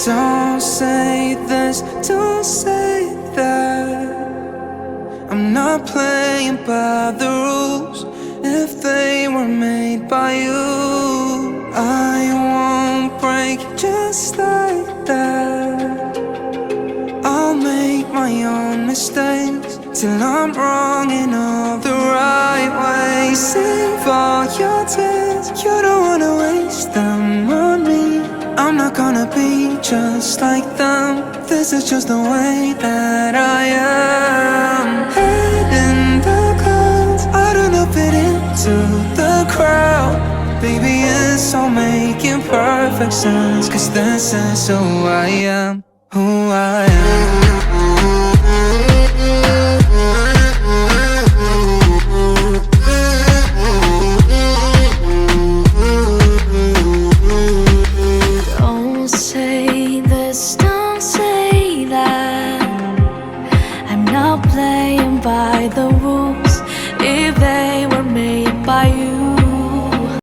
Don't say this, don't say that. I'm not playing by the rules. If they were made by you, I won't break just like that. I'll make my own mistakes till I'm wrong in all the right ways. Save all your tears, you don't wanna waste them on me. I'm not gonna be just like them. This is just the way that I am. Head in the clouds, I don't know, fit into the crowd. Baby, it's all making perfect sense, 'cause this is who I am, who I am. Don't say this, don't say that. I'm not playing by the rules. If they were made by you,